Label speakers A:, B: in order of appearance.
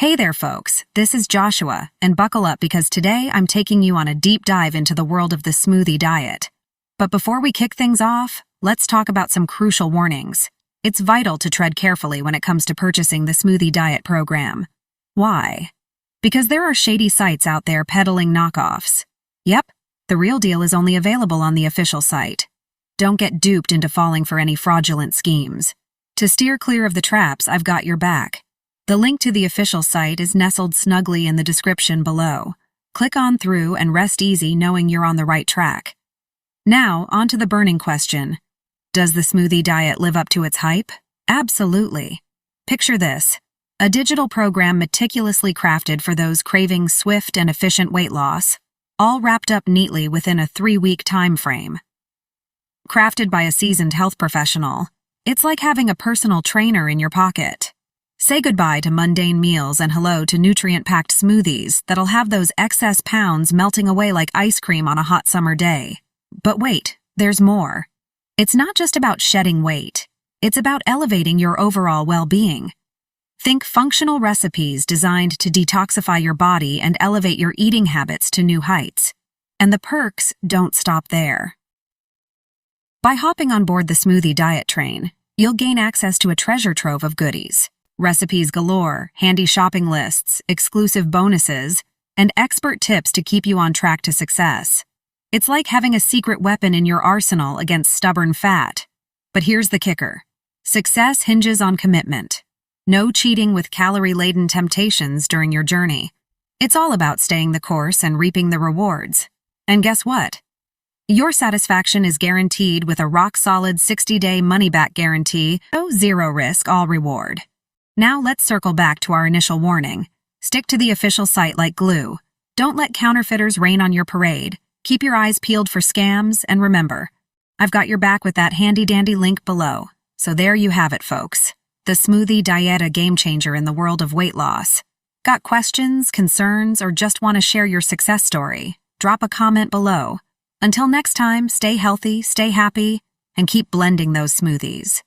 A: Hey there, folks. This is Joshua, and buckle up because today I'm taking you on a deep dive into the world of the smoothie diet. But before we kick things off, let's talk about some crucial warnings. It's vital to tread carefully when it comes to purchasing the smoothie diet program. Why? Because there are shady sites out there peddling knockoffs. Yep, the real deal is only available on the official site. Don't get duped into falling for any fraudulent schemes. To steer clear of the traps, I've got your back. The link to the official site is nestled snugly in the description below. Click on through and rest easy knowing you're on the right track. Now, on to the burning question. Does the smoothie diet live up to its hype? Absolutely. Picture this: a digital program meticulously crafted for those craving swift and efficient weight loss, all wrapped up neatly within a 3-week time frame. Crafted by a seasoned health professional, it's like having a personal trainer in your pocket. Say goodbye to mundane meals and hello to nutrient-packed smoothies that'll have those excess pounds melting away like ice cream on a hot summer day. But wait, there's more. It's not just about shedding weight. It's about elevating your overall well-being. Think functional recipes designed to detoxify your body and elevate your eating habits to new heights. And the perks don't stop there. By hopping on board the smoothie diet train, you'll gain access to a treasure trove of goodies. Recipes galore, handy shopping lists, exclusive bonuses, and expert tips to keep you on track to success. It's like having a secret weapon in your arsenal against stubborn fat. But here's the kicker. Success hinges on commitment. No cheating with calorie-laden temptations during your journey. It's all about staying the course and reaping the rewards. And guess what? Your satisfaction is guaranteed with a rock-solid 60-day money-back guarantee, no zero risk, all reward. Now let's circle back to our initial warning. Stick to the official site like glue. Don't let counterfeiters rain on your parade. Keep your eyes peeled for scams, and remember, I've got your back with that handy-dandy link below. So there you have it, folks. The smoothie diet, a game changer in the world of weight loss. Got questions, concerns, or just want to share your success story? Drop a comment below. Until next time, stay healthy, stay happy, and keep blending those smoothies.